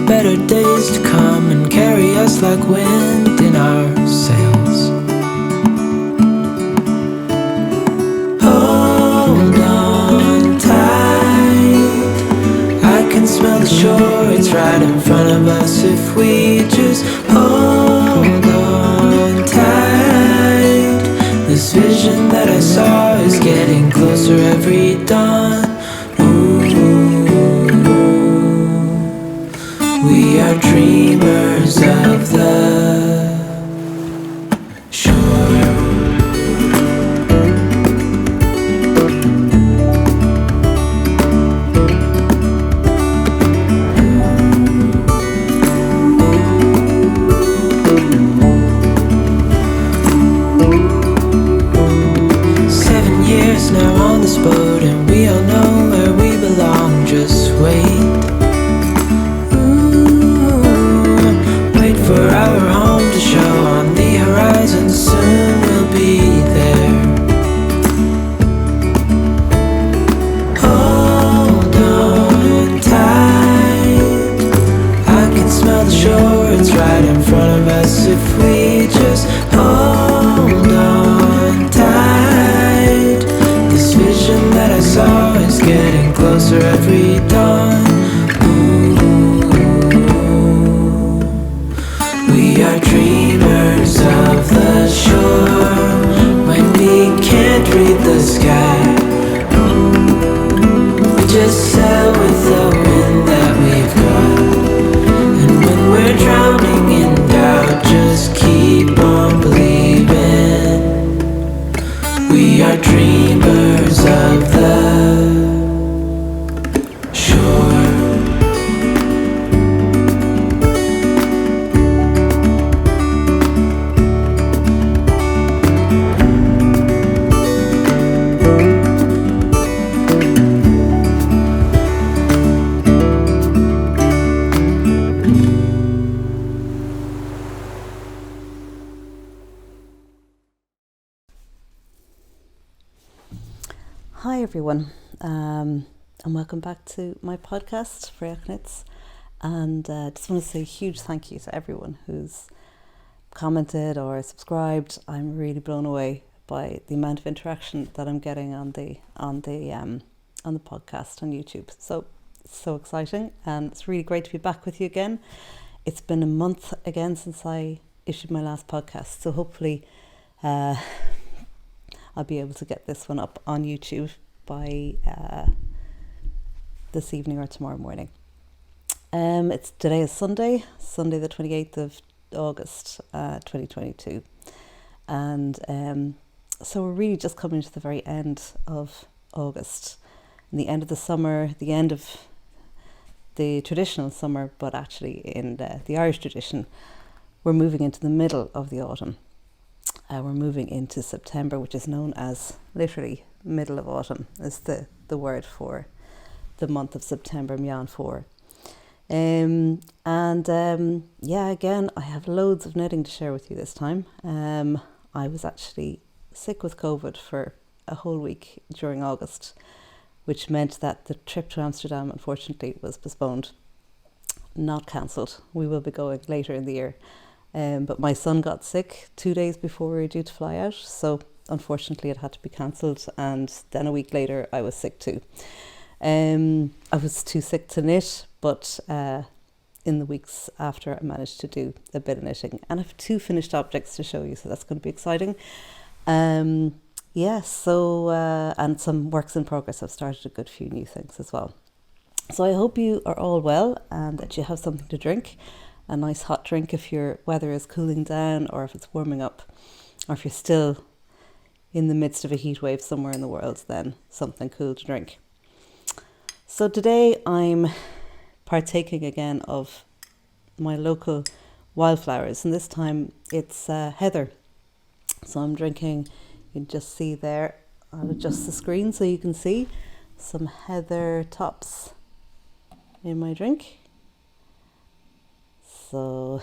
better days to come and carry us like wind in our sails. Hold on tight, I can smell the shore, it's right in front of us if we just hold on tight. This vision that I saw is getting closer every dawn. We are dreamers of the shore. 7 years now on this boat, and we all know where we belong. Just wait. For our home to show on the horizon, soon we'll be there. Hold on tight, I can smell the shore, it's right in front of us if we just hold on tight. This vision that I saw is getting closer every dawn. We are dreamers of the shore when we can't read the sky. We just sail with the wind that we've got, and when we're drowning in doubt, just keep on believing. We are dreamers of the shore. Hi everyone, and welcome back to my podcast, Fraoch Knits, and just want to say a huge thank you to everyone who's commented or subscribed. I'm really blown away by the amount of interaction that I'm getting on the podcast on YouTube. So it's so exciting, and it's really great to be back with you again. It's been a month again since I issued my last podcast, so hopefully I'll be able to get this one up on YouTube by this evening or tomorrow morning. Today is Sunday the 28th of August 2022, and so we're really just coming to the very end of August, and the end of the summer, the end of the traditional summer, but actually in the Irish tradition, we're moving into the middle of the autumn. We're moving into September, which is known as literally middle of autumn, is the word for the month of September, Meán Fómhair. Again, I have loads of knitting to share with you this time. I was actually sick with COVID for a whole week during August, which meant that the trip to Amsterdam, unfortunately, was postponed, not cancelled. We will be going later in the year. But my son got sick 2 days before we were due to fly out, so unfortunately it had to be cancelled, and then a week later I was sick too. I was too sick to knit, but in the weeks after I managed to do a bit of knitting, and I have 2 finished objects to show you, so that's going to be exciting. And some works in progress. I've started a good few new things as well. So I hope you are all well and that you have something to drink. A nice hot drink if your weather is cooling down, or if it's warming up, or if you're still in the midst of a heat wave somewhere in the world, then something cool to drink. So today I'm partaking again of my local wildflowers, and this time it's heather. So I'm drinking, you can just see there, I'll adjust the screen so you can see some heather tops in my drink. So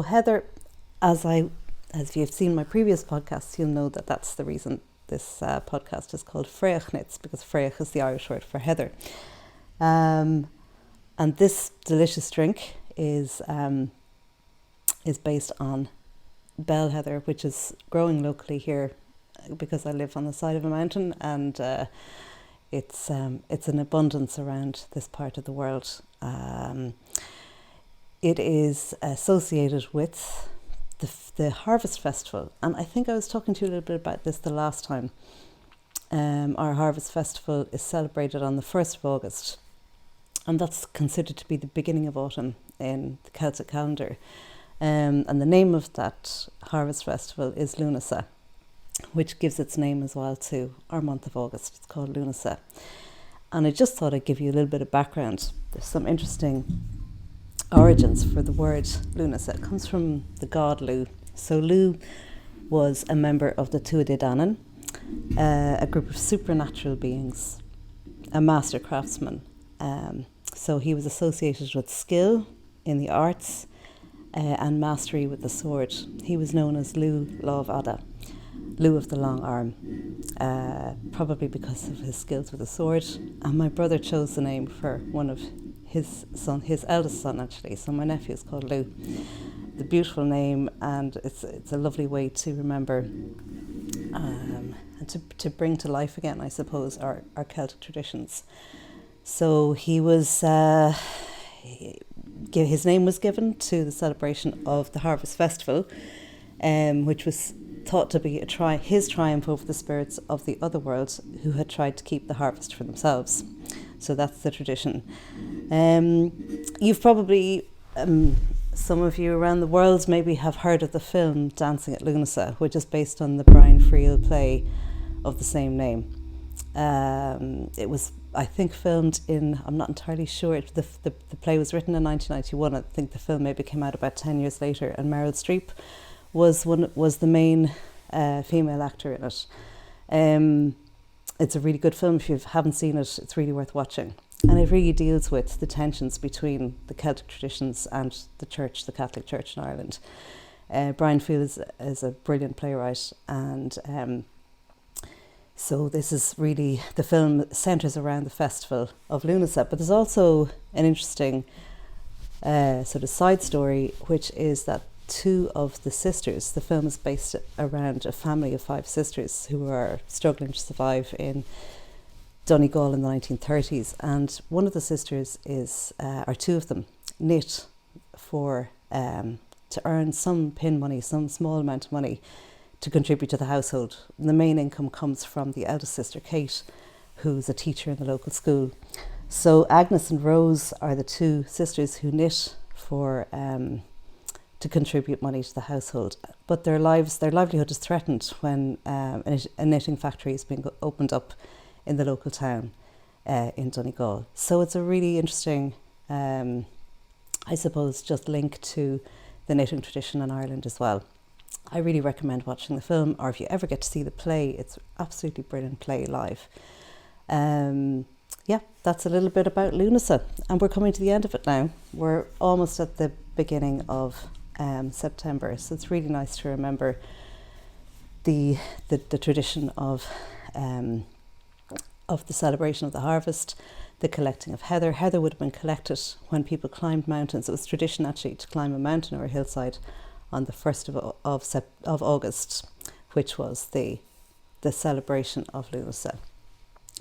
heather, as you've seen my previous podcasts, you'll know that that's the reason podcast is called Fraoch Knits, because Fraoch is the Irish word for heather. And this delicious drink is based on bell heather, which is growing locally here because I live on the side of a mountain, and it's in abundance around this part of the world. It is associated with the Harvest Festival, and I think I was talking to you a little bit about this the last time. Our Harvest Festival is celebrated on the 1st of August, and that's considered to be the beginning of autumn in the Celtic calendar. And the name of that Harvest Festival is Lughnasadh, which gives its name as well to our month of August. It's called Lughnasadh. And I just thought I'd give you a little bit of background. There's some interesting origins for the word Lughnasadh. It comes from the god Lu. So Lu was a member of the Tuatha Dé Danann, a group of supernatural beings, a master craftsman. So he was associated with skill in the arts and mastery with the sword. He was known as Lu Ada, Lu of the long arm, probably because of his skills with the sword. And my brother chose the name for one of his eldest son actually. So my nephew is called Lu. The beautiful name, and it's a lovely way to remember and to bring to life again, I suppose, our Celtic traditions. So he was his name was given to the celebration of the Harvest Festival, which was thought to be his triumph over the spirits of the other world who had tried to keep the harvest for themselves. So that's the tradition. You've probably, some of you around the world maybe have heard of the film Dancing at Lughnasadh, which is based on the Brian Friel play of the same name. It was, I think, filmed in, I'm not entirely sure, the play was written in 1991. I think the film maybe came out about 10 years later, and Meryl Streep was the main female actor in it. It's a really good film. If you haven't seen it, it's really worth watching. And it really deals with the tensions between the Celtic traditions and the church, the Catholic Church in Ireland. Brian Friel is a brilliant playwright, and so this is really, the film centres around the festival of Lughnasadh. But there's also an interesting sort of side story, which is that two of the sisters, the film is based around a family of 5 sisters who are struggling to survive in Donegal in the 1930s. And one of the sisters or two of them, knit for to earn some pin money, some small amount of money to contribute to the household. The main income comes from the eldest sister, Kate, who's a teacher in the local school. So Agnes and Rose are the 2 sisters who knit for to contribute money to the household, but their livelihood is threatened when a knitting factory is being opened up in the local town in Donegal. So it's a really interesting, I suppose, just link to the knitting tradition in Ireland as well. I really recommend watching the film, or if you ever get to see the play, it's absolutely brilliant play live. Yeah, that's a little bit about Lughnasadh, and we're coming to the end of it now. We're almost at the beginning of September, so it's really nice to remember the tradition of the celebration of the harvest, the collecting of heather. Heather would have been collected when people climbed mountains. It was tradition actually to climb a mountain or a hillside on the 1st of August, which was the celebration of Lughnasadh.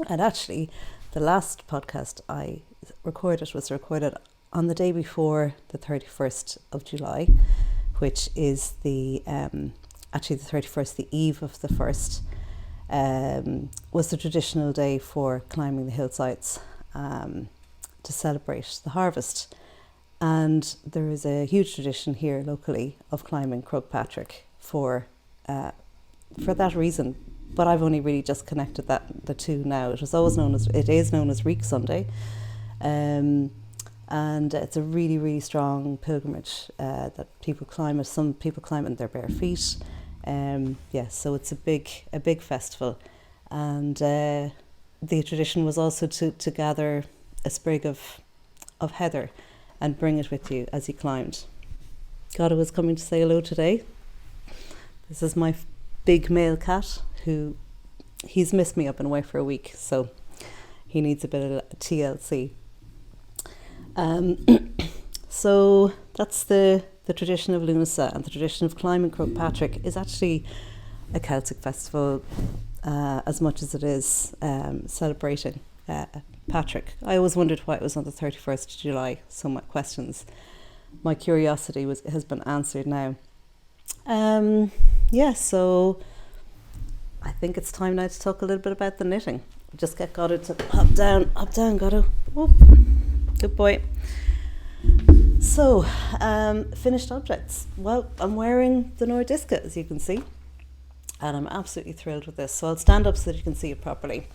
And actually, the last podcast I recorded was recorded on the day before the 31st of July, which is actually the 31st, the eve of the 1st, was the traditional day for climbing the hillsides to celebrate the harvest. And there is a huge tradition here locally of climbing Croagh-Patrick for that reason. But I've only really just connected the two now. It is known as Reek Sunday, and it's a really, really strong pilgrimage that people climb. Some people climb it in their bare feet. So it's a big festival, and the tradition was also to gather a sprig of heather and bring it with you as you climbed. Gada was coming to say hello today. This is my big male cat who he's missed me. I've been away for a week, so he needs a bit of TLC. So that's the tradition of Lughnasadh, and the tradition of climbing Croagh Patrick is actually a Celtic festival as much as it is celebrating Patrick. I always wondered why it was on the 31st of July, so my curiosity has been answered now. So I think it's time now to talk a little bit about the knitting. Just get Goddo to hop down, Goddo. Whoop. Good boy. So, finished objects. Well, I'm wearing the Nordiska, as you can see, and I'm absolutely thrilled with this. So I'll stand up so that you can see it properly.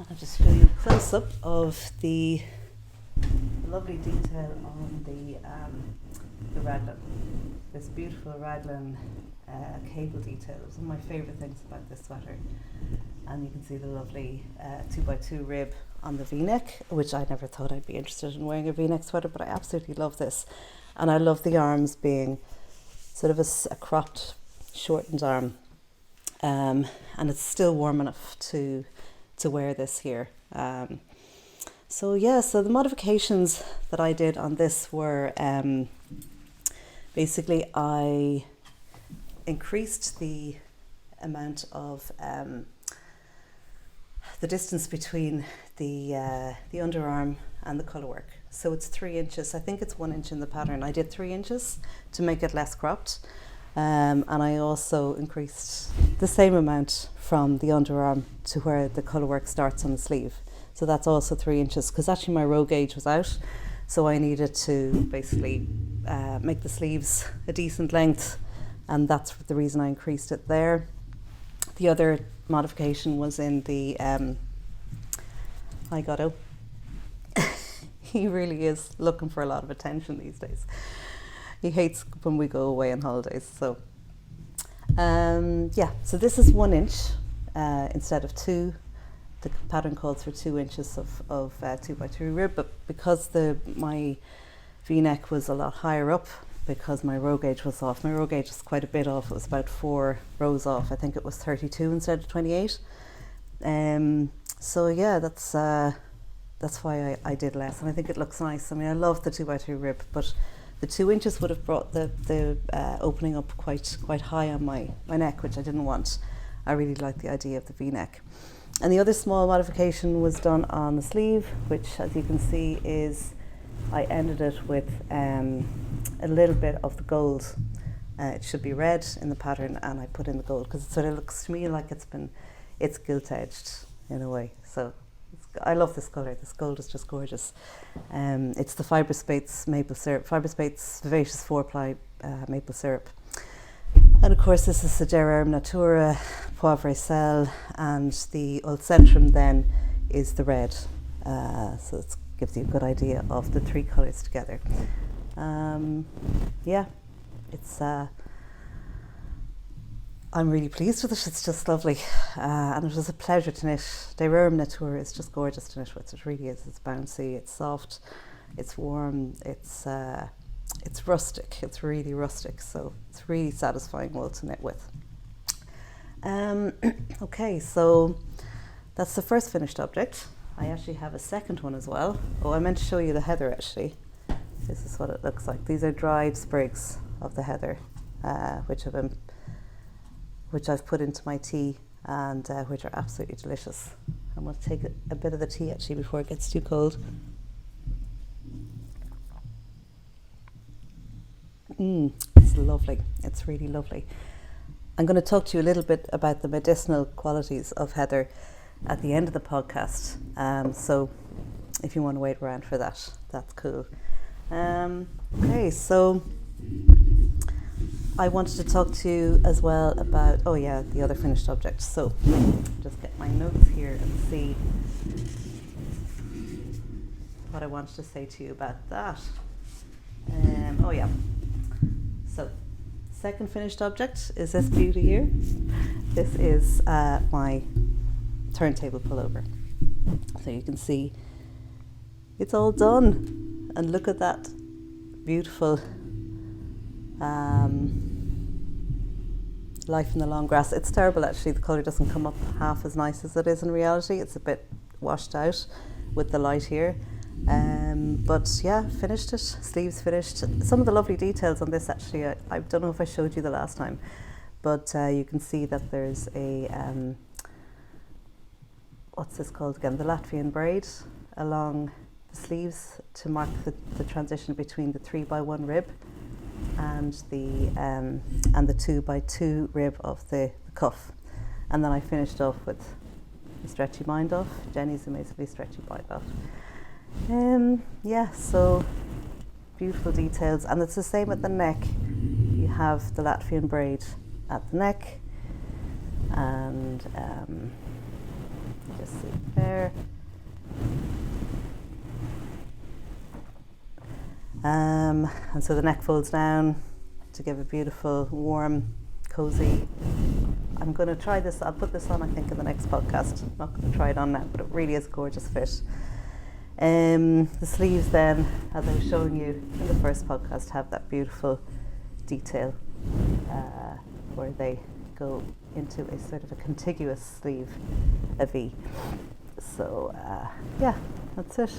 I'll just show you a close-up of the lovely detail on the raglan. This beautiful raglan cable detail is one of my favourite things about this sweater. And you can see the lovely 2x2 rib on the v-neck, which I never thought I'd be interested in wearing a v-neck sweater, but I absolutely love this. And I love the arms being sort of a cropped, shortened arm. And it's still warm enough to wear this here. So the modifications that I did on this were basically I increased the amount of the distance between the underarm and the colour work. So it's 3 inches. I think it's 1 inch in the pattern. I did 3 inches to make it less cropped. And I also increased the same amount from the underarm to where the colour work starts on the sleeve. So that's also 3 inches, because actually my row gauge was out. So I needed to basically make the sleeves a decent length, and that's the reason I increased it there. The other modification was in the hi Goddo. He really is looking for a lot of attention these days. He hates when we go away on holidays. So so this is 1 inch instead of 2. The pattern calls for 2 inches of 2x2 rib, but because my v-neck was a lot higher up, because my row gauge was off. My row gauge is quite a bit off. It was about 4 rows off. I think it was 32 instead of 28. That's why I did less, and I think it looks nice. I mean, I love the 2x2 rib, but the 2 inches would have brought the opening up quite high on my neck, which I didn't want. I really like the idea of the v-neck. And the other small modification was done on the sleeve, which, as you can see, is I ended it with a little bit of the gold. It should be red in the pattern, and I put in the gold because it sort of looks to me like it's gilt-edged in a way. So I love this colour. This gold is just gorgeous. It's the Fyberspates maple syrup, Fyberspates Vivacious 4-ply maple syrup. And of course this is the Rerum Natura, Poivre, and the Ullcentrum then is the red. So it gives you a good idea of the 3 colours together. It's I'm really pleased with it. It's just lovely, and it was a pleasure to knit. The Rerum Natura is just gorgeous to knit with. It really is. It's bouncy, it's soft, it's warm, it's rustic. It's really rustic, so it's really satisfying wool to knit with. Okay, so that's the first finished object. I actually have a second one as well. Oh, I meant to show you the heather actually. This is what it looks like. These are dried sprigs of the heather, which I've put into my tea, and which are absolutely delicious. I'm going to take a bit of the tea actually before it gets too cold. It's lovely. It's really lovely. I'm going to talk to you a little bit about the medicinal qualities of heather at the end of the podcast. So if you want to wait around for that, that's cool. Okay, so I wanted to talk to you as well about, the other finished object. So just get my notes here and see what I wanted to say to you about that. So second finished object is this beauty here. This is my turntable pullover. So you can see it's all done, and look at that beautiful life in the long grass. It's terrible actually, the colour doesn't come up half as nice as it is in reality. It's a bit washed out with the light here. But yeah, finished it, sleeves finished. Some of the lovely details on this actually, I don't know if I showed you the last time, but you can see that there's a, what's this called again? The Latvian braid along the sleeves to mark the transition between the 3x1 rib and the 2x2 rib of the cuff. And then I finished off with a stretchy bind off. Jenny's amazingly stretchy bind off. So beautiful details, and it's the same at the neck. You have the Latvian braid at the neck, and just see there. And so the neck folds down to give a beautiful, warm, cozy. I'm going to try this. I'll put this on, I think, in the next podcast. I'm not going to try it on now, but it really is a gorgeous fit. The sleeves then, as I was showing you in the first podcast, have that beautiful detail where they go into a sort of a contiguous sleeve, a V. So that's it.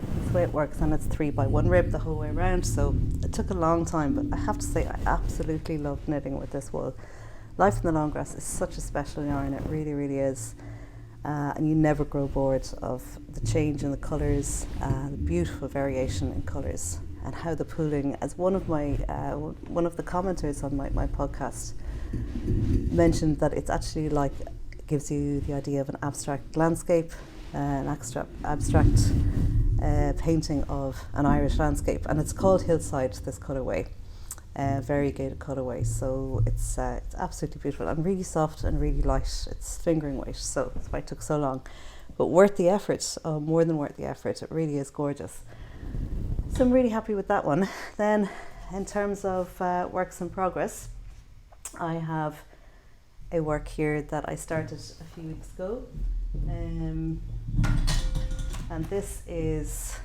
That's the way it works, and it's 3x1 rib the whole way around. So it took a long time, but I have to say I absolutely love knitting with this wool. Life in the long grass is such a special yarn, it really, really is. And you never grow bored of the change in the colours, the beautiful variation in colours, and how the pooling, as one of the commenters on my podcast mentioned, that it's actually like, gives you the idea of an abstract landscape, an abstract painting of an Irish landscape, and it's called Hillside, this colourway. Variegated colourway, so it's absolutely beautiful and really soft and really light. It's fingering weight, so that's why it took so long, but worth the effort. More than worth the effort. It really is gorgeous. So I'm really happy with that one. Then in terms of works in progress, I have a work here that I started a few weeks ago, and this is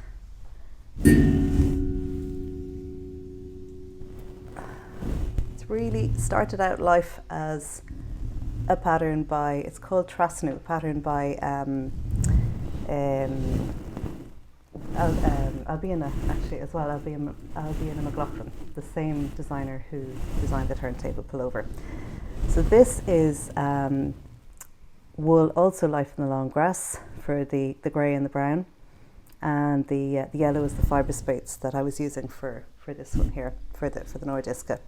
really started out life as a pattern by, it's called Trasnú, pattern by Ailbíona actually as well, Ailbíona McLochlain, the same designer who designed the turntable pullover. So this is wool, also life in the long grass for the grey and the brown, and the yellow is the Fyberspates that I was using for this one here, for the Nordiska.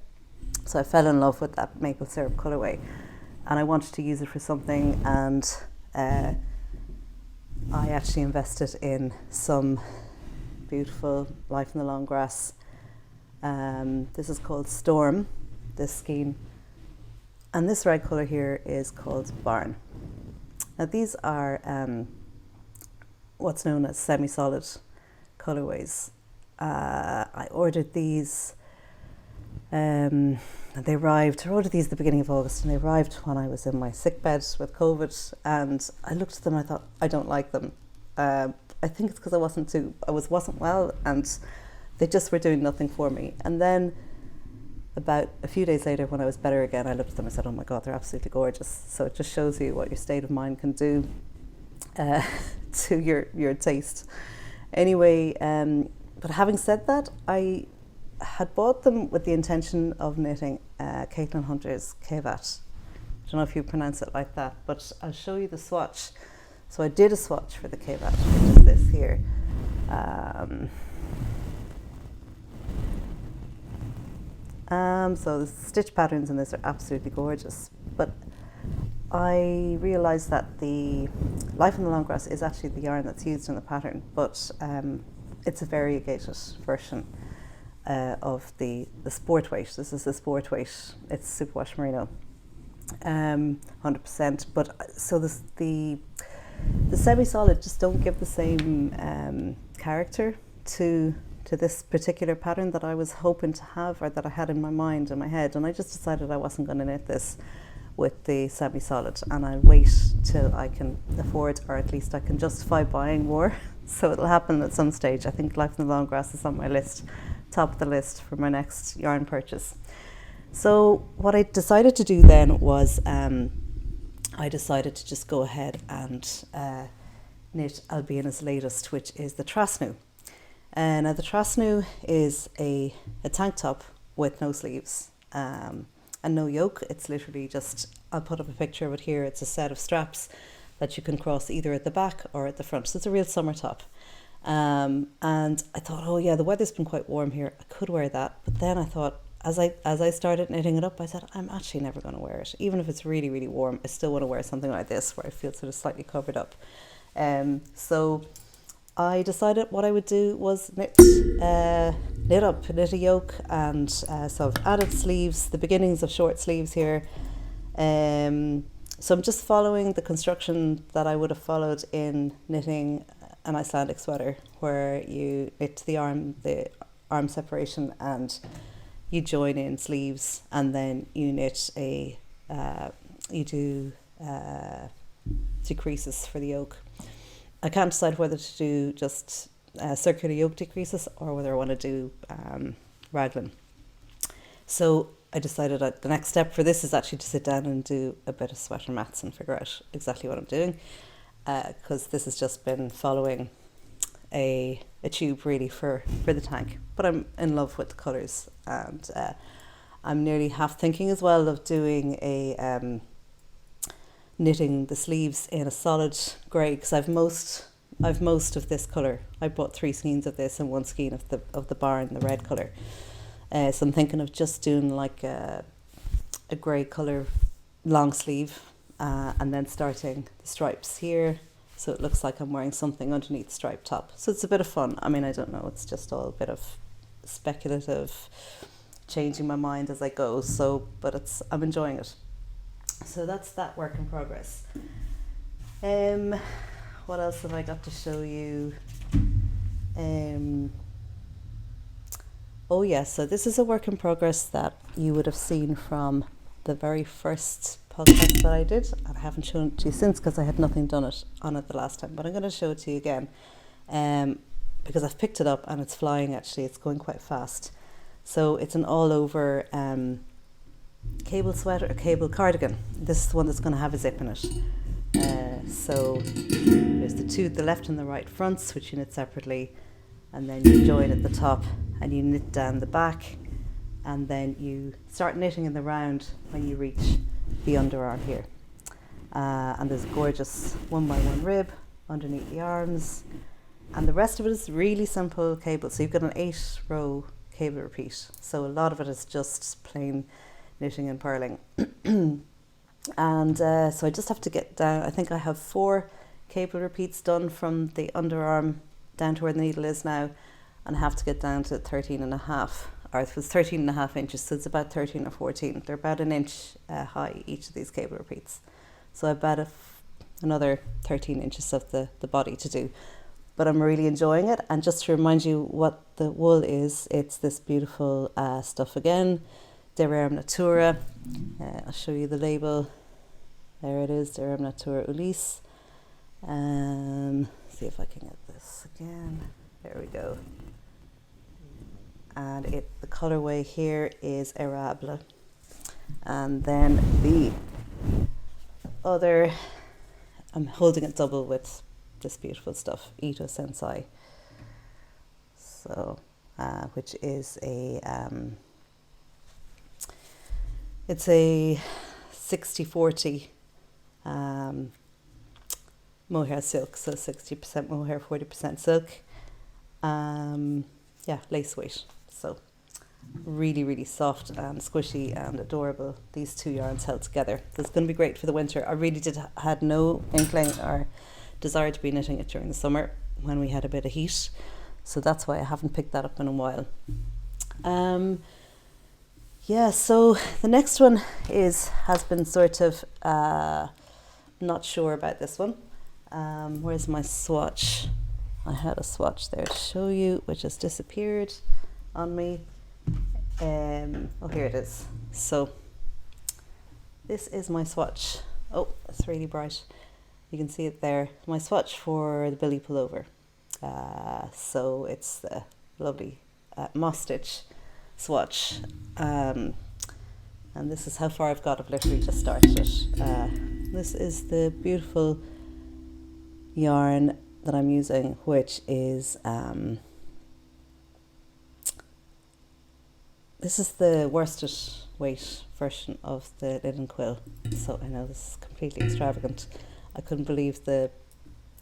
So I fell in love with that maple syrup colourway, and I wanted to use it for something, and I actually invested in some beautiful life in the long grass. This is called Storm, this skein, and this red colour here is called Barn. Now these are what's known as semi-solid colourways. I ordered these. They arrived. I ordered these at the beginning of August, and they arrived when I was in my sick bed with COVID. And I looked at them, and I thought, I don't like them. I think it's because I wasn't well, and they just were doing nothing for me. And then, about a few days later, when I was better again, I looked at them and said, "Oh my God, they're absolutely gorgeous." So it just shows you what your state of mind can do to your taste. Anyway, but having said that, I had bought them with the intention of knitting Caitlin Hunter's Kevat. I don't know if you pronounce it like that, but I'll show you the swatch. So I did a swatch for the Kevat, which is this here. So the stitch patterns in this are absolutely gorgeous, but I realised that the Life in the Long Grass is actually the yarn that's used in the pattern, but it's a variegated version of the sport weight. This is the sport weight. It's superwash merino, 100%. But so the semi-solid just don't give the same character to this particular pattern that I was hoping to have, or that I had in my mind, in my head, and I just decided I wasn't going to knit this with the semi-solid, and I'll wait till I can afford, or at least I can justify buying more. So it'll happen at some stage. I think Life in the Long Grass is on my list, top of the list for my next yarn purchase. So what I decided to do then was I decided to just go ahead and knit Ailbíona's latest, which is the Trasnú. Now the Trasnú is a tank top with no sleeves and no yoke. It's literally just, I'll put up a picture of it here. It's a set of straps that you can cross either at the back or at the front. So it's a real summer top. And I thought, oh yeah, the weather's been quite warm here. I could wear that. But then I thought, as I started knitting it up, I said, I'm actually never going to wear it. Even if it's really, really warm, I still want to wear something like this where I feel sort of slightly covered up. So I decided what I would do was knit a yoke, and so I've added sleeves, the beginnings of short sleeves here. So I'm just following the construction that I would have followed in knitting an Icelandic sweater, where you knit the arm separation, and you join in sleeves, and then you knit you do decreases for the yoke. I can't decide whether to do just circular yoke decreases or whether I want to do raglan. So I decided that the next step for this is actually to sit down and do a bit of sweater maths and figure out exactly what I'm doing, because this has just been following a tube really for the tank. But I'm in love with the colours, and I'm nearly half thinking as well of doing a knitting the sleeves in a solid grey, because I've most of this colour. I bought 3 skeins of this and 1 skein of the barn, the red colour. So I'm thinking of just doing like a grey colour long sleeve, and then starting the stripes here, so it looks like I'm wearing something underneath the striped top. So it's a bit of fun. I mean, I don't know, it's just all a bit of speculative, changing my mind as I go. So, but I'm enjoying it. So that's that work in progress. What else have I got to show you? Oh yeah, so this is a work in progress that you would have seen from the very first podcast that I did. I haven't shown it to you since because I had nothing on it the last time, but I'm going to show it to you again, because I've picked it up and it's flying. Actually, it's going quite fast. So it's an all over cable sweater, a cable cardigan. This is the one that's going to have a zip in it. So there's the left and the right fronts, which you knit separately, and then you join at the top and you knit down the back, and then you start knitting in the round when you reach the underarm here. And there's a gorgeous 1x1 rib underneath the arms, and the rest of it is really simple cable. So you've got an 8-row cable repeat, so a lot of it is just plain knitting and purling. And so I just have to get down. I think I have 4 cable repeats done from the underarm down to where the needle is now, and I have to get down to 13.5, or it was 13.5 inches, so it's about 13 or 14. They're about an inch high, each of these cable repeats. So I've about another 13 inches of the body to do. But I'm really enjoying it. And just to remind you what the wool is, it's this beautiful stuff again, Rerum Natura. I'll show you the label. There it is, Rerum Natura Ulysse. See if I can get this again. There we go. And the colourway here is Erable. And then the other, I'm holding it double with this beautiful stuff, Ito Sensai. So, which is it's a 60-40 mohair silk, so 60% mohair, 40% silk. Yeah, lace weight. So really, really soft and squishy and adorable. These 2 yarns held together. It's going to be great for the winter. I really had no inkling or desire to be knitting it during the summer when we had a bit of heat. So that's why I haven't picked that up in a while. Yeah, so the next one has been sort of not sure about this one. Where's my swatch? I had a swatch there to show you, which has disappeared on me. Oh, here it is. So this is my swatch. Oh, it's really bright. You can see it there. My swatch for the Billie Pullover. So it's the lovely moss stitch swatch. And this is how far I've got. I've literally just started it. This is the beautiful yarn that I'm using, which is this is the worsted weight version of the linen quill. So I know this is completely extravagant. I couldn't believe the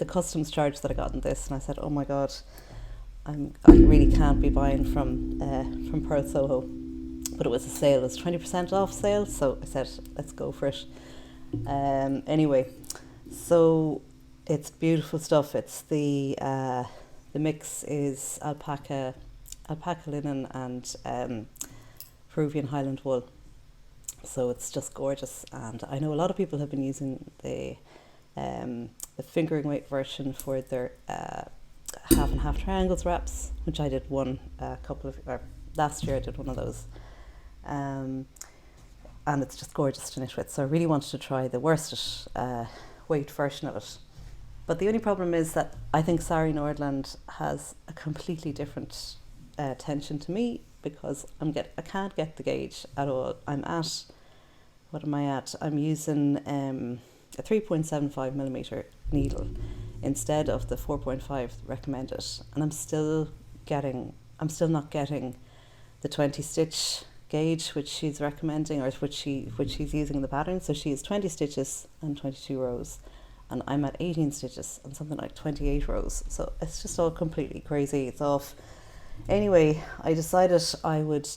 customs charge that I got in this, and I said, oh my god, I really can't be buying from Pearl Soho. But it was a sale, it was 20% off sale, so I said, let's go for it. Anyway, so it's beautiful stuff. It's the mix is alpaca linen and Peruvian Highland wool. So it's just gorgeous, and I know a lot of people have been using the fingering weight version for their half and half triangles wraps, which I did one last year. I did one of those, and it's just gorgeous to knit with. So I really wanted to try the worsted weight version of it. But the only problem is that I think Sari Nordland has a completely different tension to me, because I can't get the gauge at all. What am I at? I'm using a 3.75 millimeter needle instead of the 4.5 recommended, and I'm still not getting the 20 stitch gauge which she's recommending, or which she's using in the pattern. So she has 20 stitches and 22 rows, and I'm at 18 stitches and something like 28 rows. So it's just all completely crazy. It's off. Anyway, I decided I would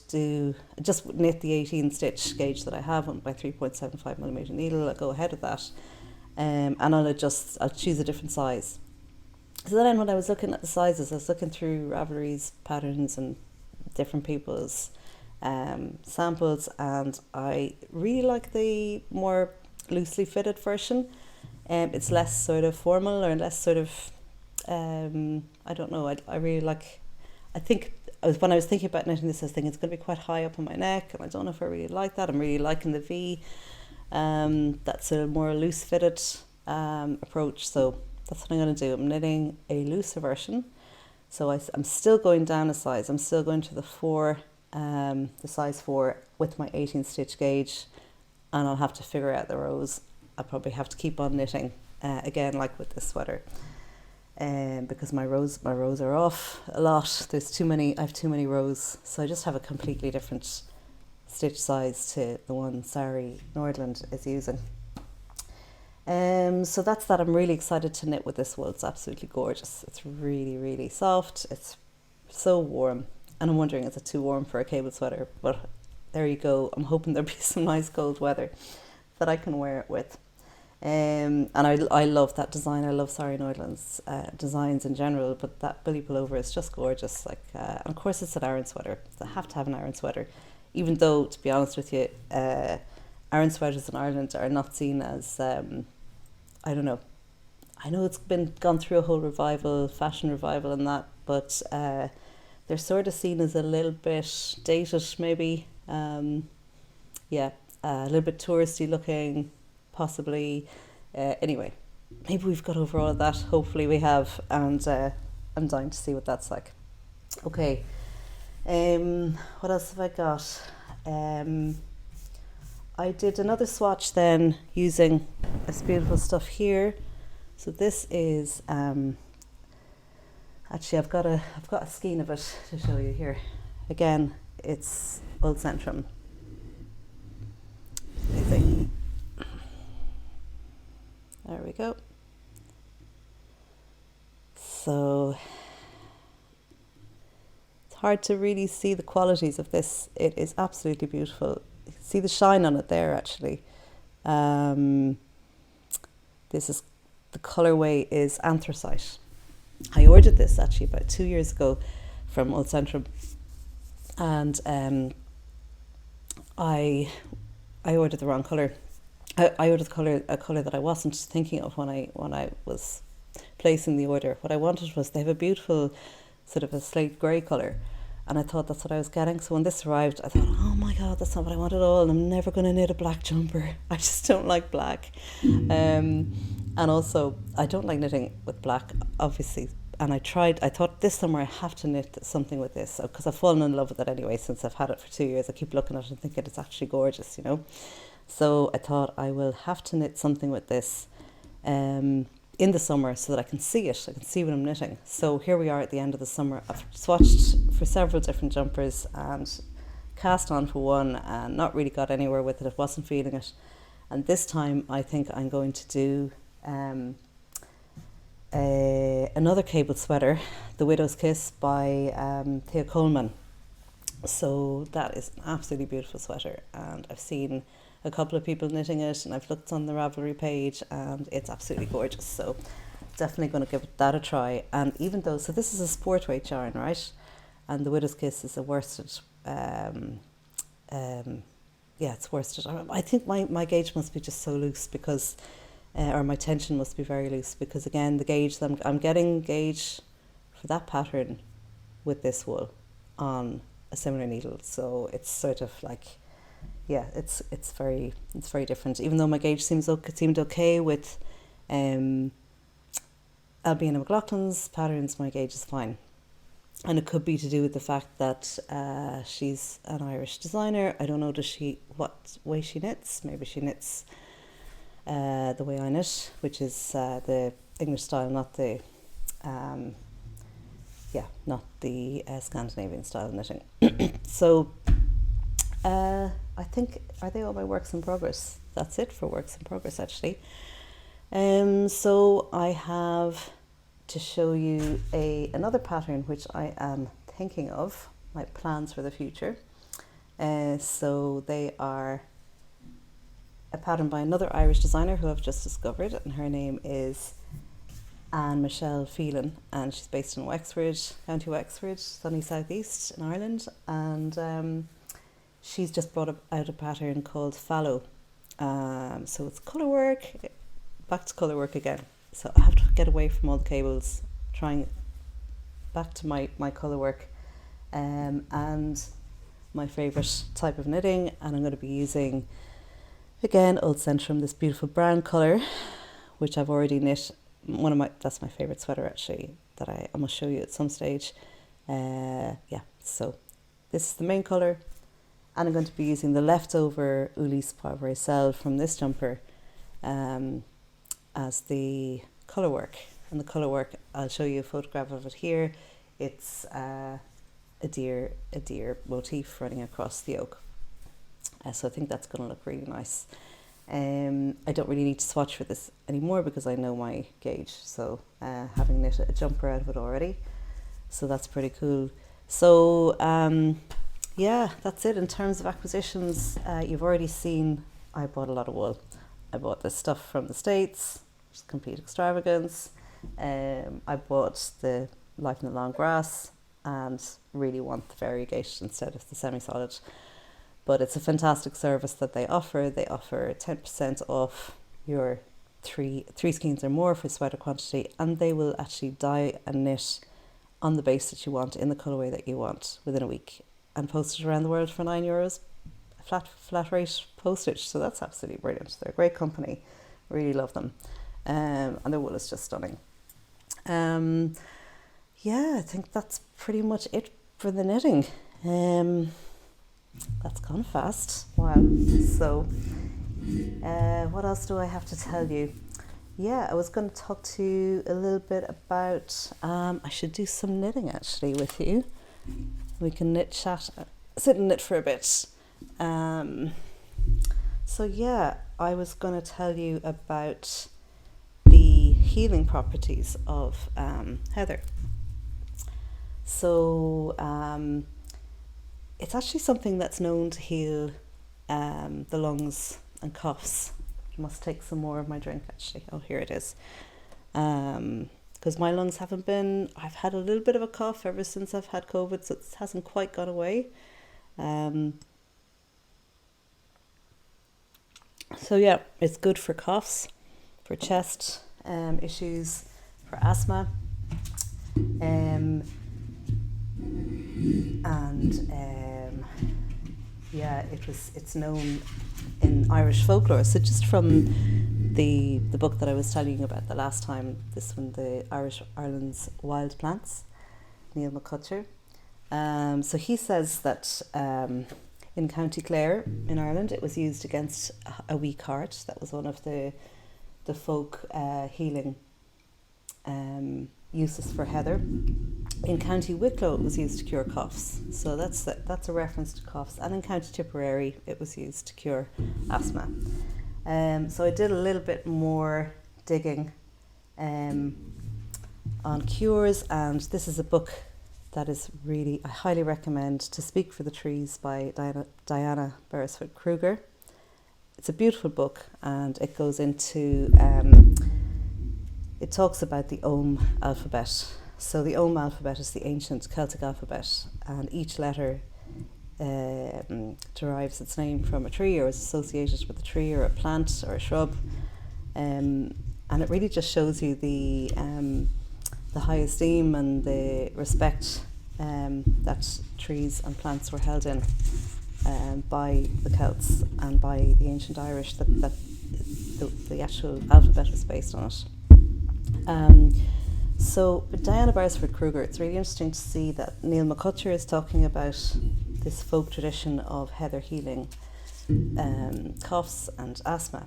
just knit the 18 stitch gauge that I have on my 3.75 millimeter needle. I'll go ahead with that, and I'll choose a different size. So then when I was looking at the sizes, I was looking through Ravelry's patterns and different people's samples, and I really like the more loosely fitted version. It's less sort of formal, or less sort of I don't know, I really like. I think when I was thinking about knitting this, I was thinking it's going to be quite high up on my neck, and I don't know if I really like that. I'm really liking the V, that's a more loose fitted approach. So that's what I'm going to do. I'm knitting a looser version. So I'm still going down a size. I'm still going to the size 4 with my 18 stitch gauge, and I'll have to figure out the rows. I'll probably have to keep on knitting again, like with this sweater. Because my rows are off a lot. I have too many rows, so I just have a completely different stitch size to the one Sari Nordland is using. So that's that. I'm really excited to knit with this wool. It's absolutely gorgeous. It's really, really soft. It's so warm, and I'm wondering, is it too warm for a cable sweater? But there you go. I'm hoping there'll be some nice cold weather that I can wear it with. And I love that design. I love Sari Nordland's designs in general, but that Billie Pullover is just gorgeous. And of course it's an Aran sweater. I have to have an Aran sweater, even though, to be honest with you, Aran sweaters in Ireland are not seen as I don't know. I know it's gone through a whole fashion revival and that, but they're sort of seen as a little bit dated, maybe. A little bit touristy looking. Possibly. Anyway, maybe we've got over all of that. Hopefully we have, and I'm dying to see what that's like. Okay, what else have I got? I did another swatch then using this beautiful stuff here. So this is actually I've got a skein of it to show you here. Again, it's Ullcentrum. Amazing. There we go. So it's hard to really see the qualities of this. It is absolutely beautiful. You can see the shine on it there, actually. This is, the colourway is anthracite. I ordered this actually about 2 years ago from Ullcentrum, and I ordered the wrong colour. I ordered a colour that I wasn't thinking of when I was placing the order. What I wanted was, they have a beautiful sort of a slate grey colour, and I thought that's what I was getting. So when this arrived, I thought, oh my God, that's not what I want at all. And I'm never going to knit a black jumper. I just don't like black. And also, I don't like knitting with black, obviously. And I thought this summer I have to knit something with this, because I've fallen in love with it anyway since I've had it for 2 years. I keep looking at it and thinking it's actually gorgeous, you know. So I thought I will have to knit something with this in the summer so that I can see it. I can see what I'm knitting. So here we are at the end of the summer. I've swatched for several different jumpers and cast on for one and not really got anywhere with it. I wasn't feeling it. And this time I think I'm going to do another cabled sweater, The Widow's Kiss by Thea Coleman. So that is an absolutely beautiful sweater, and I've seen a couple of people knitting it, and I've looked on the Ravelry page, and it's absolutely gorgeous. So definitely going to give that a try. And even though, so this is a sport weight yarn, right? And The Widow's Kiss is a worsted, it's worsted. I think my gauge must be just so loose because, or my tension must be very loose, because again, the gauge, I'm getting gauge for that pattern with this wool on a similar needle. So it's sort of like, yeah, it's very different. Even though my gauge seemed okay with Ailbíona McLochlain's patterns, my gauge is fine. And it could be to do with the fact that she's an Irish designer. I don't know what way she knits. Maybe she knits the way I knit, which is the English style, not the Scandinavian style knitting. So I think, are they all my works in progress? That's it for works in progress, actually. So I have to show you another pattern which I am thinking of, my plans for the future. So they are a pattern by another Irish designer who I've just discovered, and her name is Anne-Michelle Phelan, and she's based in Wexford, County Wexford, sunny southeast in Ireland, and she's just brought out a pattern called Fallow. So it's colour work, back to colour work again. So I have to get away from all the cables, trying back to my colour work, and my favourite type of knitting. And I'm going to be using, again, Ullcentrum, this beautiful brown colour, which I've already knit. That's my favourite sweater, actually, that I must show you at some stage. So this is the main colour, and I'm going to be using the leftover Ulysse Poivre cell from this jumper as the colour work. And the colour work, I'll show you a photograph of it here. It's a deer motif running across the oak. So I think that's going to look really nice. I don't really need to swatch for this anymore because I know my gauge, so having knit a jumper out of it already, so that's pretty cool. So that's it in terms of acquisitions. You've already seen I bought a lot of wool. I bought this stuff from the States, which is complete extravagance. I bought the Life in the Long Grass and really want the variegated instead of the semi-solid. But it's a fantastic service that they offer. They offer 10% off your three skeins or more for sweater quantity, and they will actually dye and knit on the base that you want in the colourway that you want within a week, and post it around the world for €9, flat rate postage. So that's absolutely brilliant. They're a great company, really love them, and their wool is just stunning. I think that's pretty much it for the knitting. That's gone fast. Wow. So what else do I have to tell you? I was going to talk to you a little bit about, I should do some knitting actually with you. We can sit and knit for a bit. I was going to tell you about the healing properties of heather. So it's actually something that's known to heal the lungs and coughs. I must take some more of my drink, actually. Oh, here it is. Because my lungs I've had a little bit of a cough ever since I've had COVID, so it hasn't quite gone away. It's good for coughs, for chest issues, for asthma. It's known in Irish folklore. So just from the book that I was telling you about the last time, this one, the Ireland's Wild Plants, Neil McLochlain. So he says that in County Clare in Ireland, it was used against a weak heart. That was one of the folk healing uses for heather. In County Wicklow, it was used to cure coughs. So that's a reference to coughs. And in County Tipperary, it was used to cure asthma. So I did a little bit more digging on cures, and this is a book that is really, I highly recommend, To Speak for the Trees by Diana Beresford-Kruger. It's a beautiful book, and it goes into, it talks about the Ogham alphabet. So the Ogham alphabet is the ancient Celtic alphabet, and each letter derives its name from a tree or is associated with a tree or a plant or a shrub. And it really just shows you the high esteem and the respect that trees and plants were held in by the Celts and by the ancient Irish, that the actual alphabet was based on it. So with Diana Beresford-Kruger, it's really interesting to see that Neil McLochlain is talking about this folk tradition of heather healing coughs and asthma.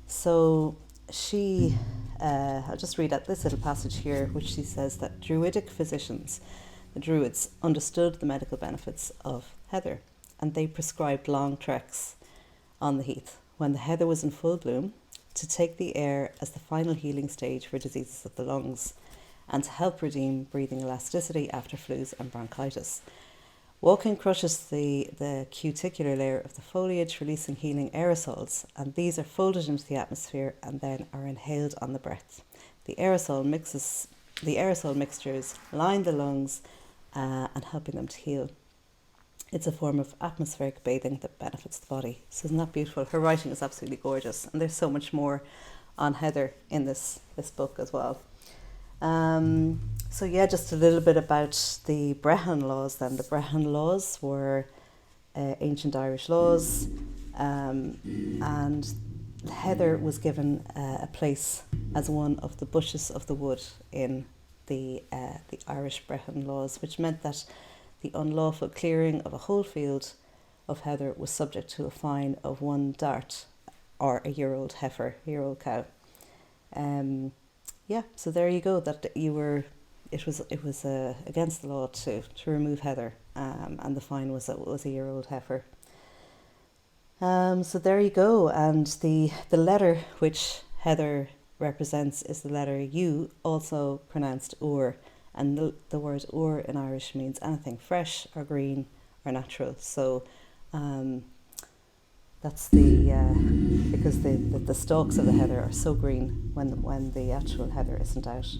So she, I'll just read out this little passage here, which she says that Druidic physicians, the Druids, understood the medical benefits of heather, and they prescribed long treks on the heath when the heather was in full bloom to take the air as the final healing stage for diseases of the lungs and to help redeem breathing elasticity after flus and bronchitis. Walking crushes the cuticular layer of the foliage, releasing healing aerosols, and these are folded into the atmosphere and then are inhaled on the breath. The aerosol mixtures line the lungs and helping them to heal. It's a form of atmospheric bathing that benefits the body. So isn't that beautiful? Her writing is absolutely gorgeous, and there's so much more on heather in this book as well. So yeah, just a little bit about the Brehon laws then. The Brehon laws were ancient Irish laws, and heather was given a place as one of the bushes of the wood in the Irish Brehon laws, which meant that the unlawful clearing of a whole field of heather was subject to a fine of 1 dart or a year-old heifer, year-old cow. Yeah, so there you go. That it was against the law to remove heather, and the fine was a year-old heifer. So there you go. And the letter which heather represents is the letter U, also pronounced ur, and the word ur in Irish means anything fresh or green or natural. So that's because the stalks of the heather are so green when the actual heather isn't out.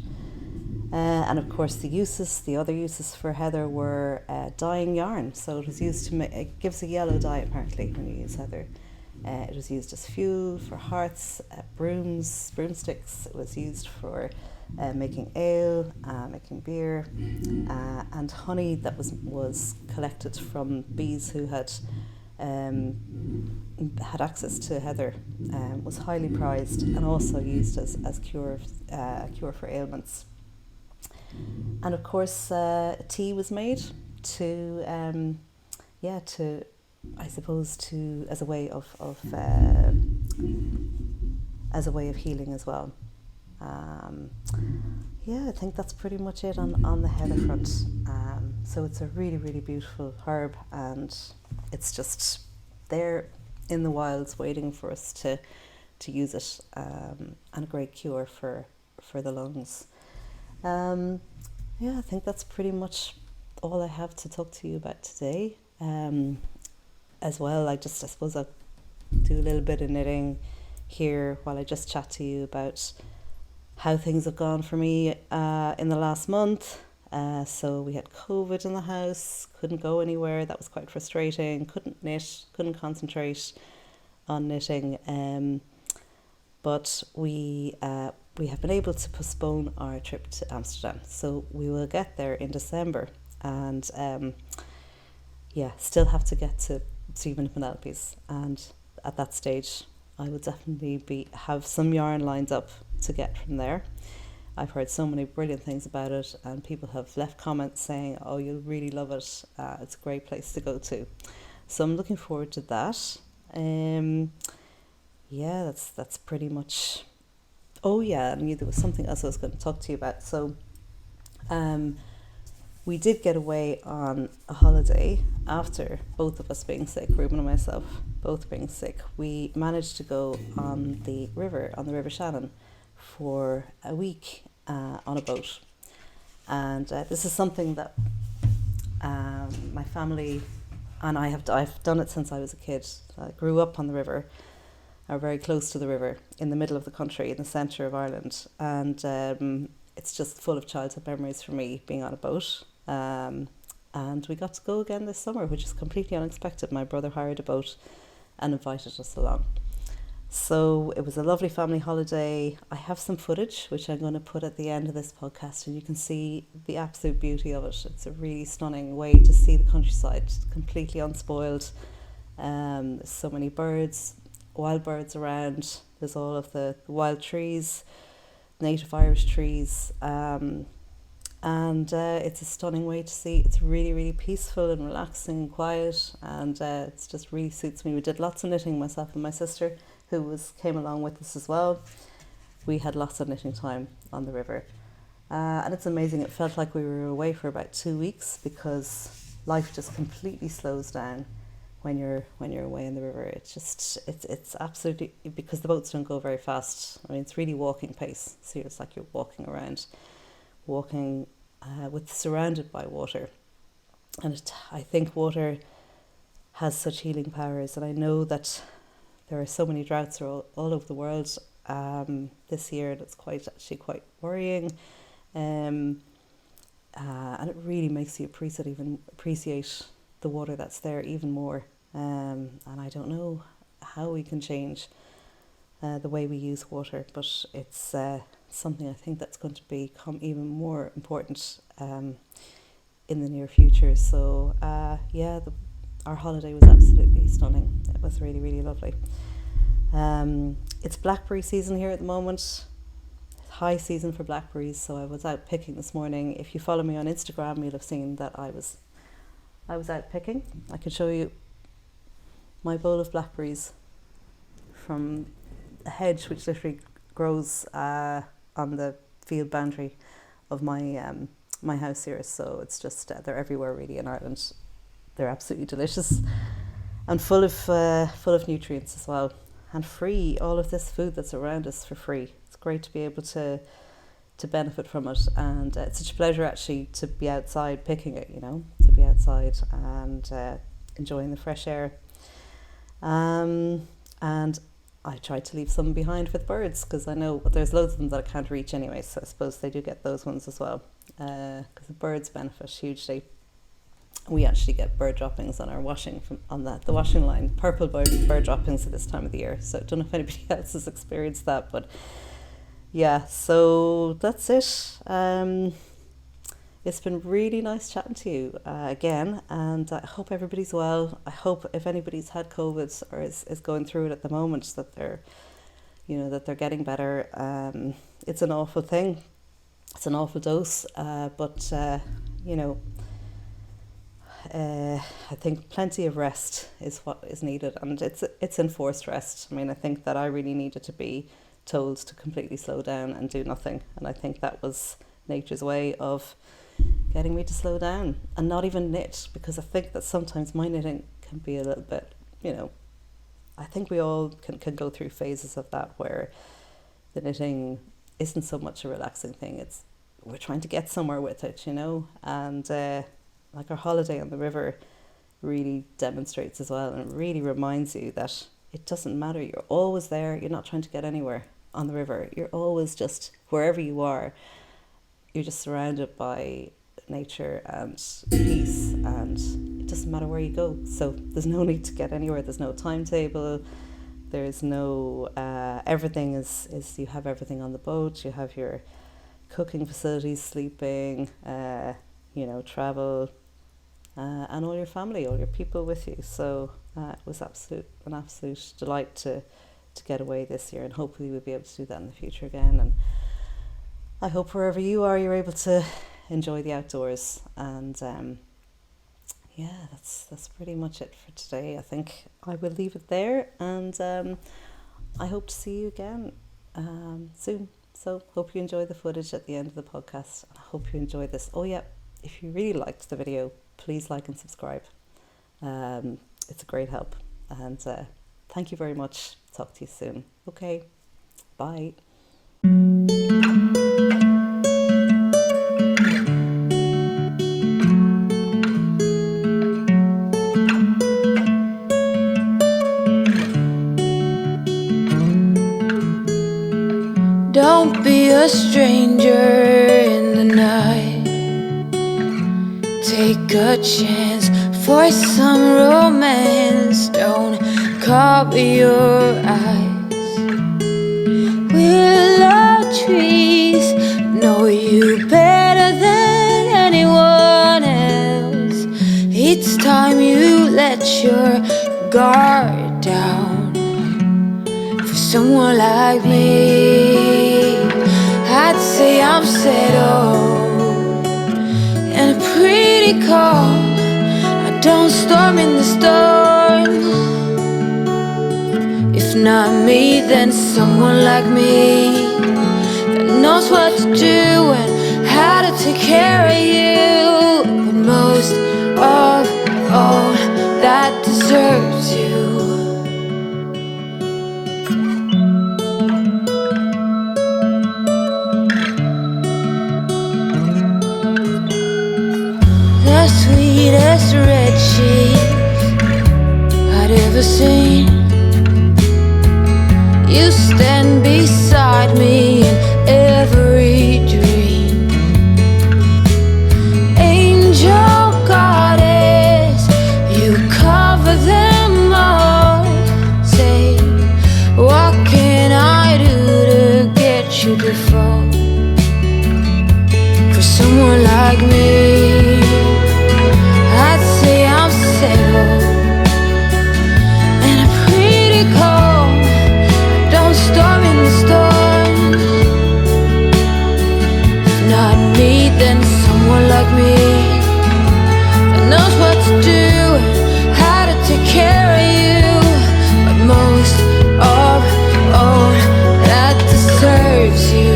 And of course the other uses for heather were dyeing yarn. So it was used to it gives a yellow dye apparently when you use heather. It was used as fuel for hearths, broomsticks. It was used for making ale, making beer, and honey that was collected from bees who had access to heather was highly prized and also used as cure for ailments. And of course tea was made as a way of healing as well. I think that's pretty much it on the heather front. So it's a really, really beautiful herb, and it's just there in the wilds waiting for us to use it, and a great cure for the lungs. I think that's pretty much all I have to talk to you about today. As well, I suppose I'll do a little bit of knitting here while I just chat to you about how things have gone for me in the last month. So we had COVID in the house, couldn't go anywhere. That was quite frustrating. Couldn't knit, couldn't concentrate on knitting. but we have been able to postpone our trip to Amsterdam, so we will get there in December, and still have to get to Stephen and Penelope's, and at that stage I will definitely have some yarn lined up to get from there. I've heard so many brilliant things about it, and people have left comments saying, oh, you'll really love it, it's a great place to go to. So I'm looking forward to that. That's pretty much. Oh yeah, I knew there was something else I was going to talk to you about. So we did get away on a holiday after both of us being sick, Ruben and myself both being sick. We managed to go on the River Shannon, for a week on a boat, and this is something that my family and I've done it since I was a kid. I grew up on the river, or very close to the river, in the middle of the country, in the centre of Ireland, and it's just full of childhood memories for me being on a boat. And we got to go again this summer, which is completely unexpected. My brother hired a boat and invited us along. So it was a lovely family holiday. I have some footage, which I'm going to put at the end of this podcast, and you can see the absolute beauty of it. It's a really stunning way to see the countryside, completely unspoiled. There's so many birds, wild birds around. There's all of the wild trees, native Irish trees. And it's a stunning way to see. It's really, really peaceful and relaxing and quiet, and it just really suits me. We did lots of knitting, myself and my sister, who came along with us as well. We had lots of knitting time on the river, and it's amazing. It felt like we were away for about 2 weeks, because life just completely slows down when you're away in the river. It's absolutely, because the boats don't go very fast. I mean, it's really walking pace, so it's like you're walking around, surrounded by water. And I think water has such healing powers, and I know that there are so many droughts all over the world this year, and it's quite worrying, and it really makes you appreciate the water that's there even more, and I don't know how we can change the way we use water, but it's something I think that's going to become even more important in the near future. So our holiday was absolutely stunning. It was really, really lovely. It's blackberry season here at the moment. High season for blackberries, so I was out picking this morning. If you follow me on Instagram, you'll have seen that I was out picking. I can show you my bowl of blackberries from a hedge which literally grows on the field boundary of my house here. So it's just they're everywhere really in Ireland. They're absolutely delicious and full of nutrients as well, and free. All of this food that's around us for free. It's great to be able to benefit from it, and it's such a pleasure actually to be outside picking it. To be outside and enjoying the fresh air. And I tried to leave some behind for the birds, because I know there's loads of them that I can't reach anyway, so I suppose they do get those ones as well, because the birds benefit hugely. We actually get bird droppings on our washing on the washing line, purple bird droppings at this time of the year. So I don't know if anybody else has experienced that, but yeah, so that's it. It's been really nice chatting to you again, and I hope everybody's well. I hope if anybody's had COVID or is going through it at the moment, that they're getting better. It's an awful thing. It's an awful dose, but I think plenty of rest is what is needed, and it's enforced rest. I mean, I think that I really needed to be told to completely slow down and do nothing, and I think that was nature's way of getting me to slow down and not even knit, because I think that sometimes my knitting can be a little bit, I think we all can go through phases of that where the knitting isn't so much a relaxing thing. We're trying to get somewhere with it, and like our holiday on the river really demonstrates as well, and it really reminds you that it doesn't matter. You're always there. You're not trying to get anywhere on the river. You're always just wherever you are. You're just surrounded by nature and peace, and it doesn't matter where you go. So there's no need to get anywhere. There's no timetable. There's no, everything is you have everything on the boat. You have your cooking facilities, sleeping, travel, and all your family, all your people with you. So it was an absolute delight to get away this year, and hopefully we'll be able to do that in the future again. And I hope wherever you are, you're able to enjoy the outdoors. And that's pretty much it for today. I think I will leave it there, and I hope to see you again soon. So hope you enjoy the footage at the end of the podcast, and I hope you enjoy this. Oh yeah, if you really liked the video, please like and subscribe. It's a great help, and thank you very much. Talk to you soon. Okay, bye. Don't be a stranger in the night. Take a chance for some romance. Don't cover your eyes. Willow trees know you better than anyone else. It's time you let your guard down for someone like me. I'd say I'm settled and pretty calm. I don't storm in the storm. If not me, then someone like me that knows what to do and how to take care of you. But most of all, that deserves you. The sweetest red cheese I'd ever seen. You stand beside me in every dream. Angel goddess, you cover them all. Say, what can I do to get you to fall for someone like me? Like me that knows what to do and how to take care of you. But most of all, that deserves you.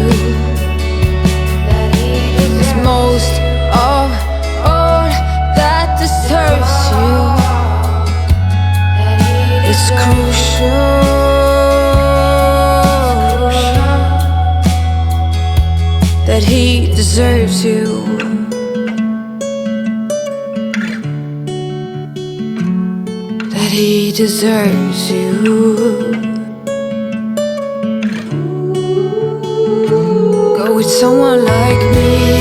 It's most of all that deserves you. It's crucial that he deserves you. He deserves you. Go with someone like me.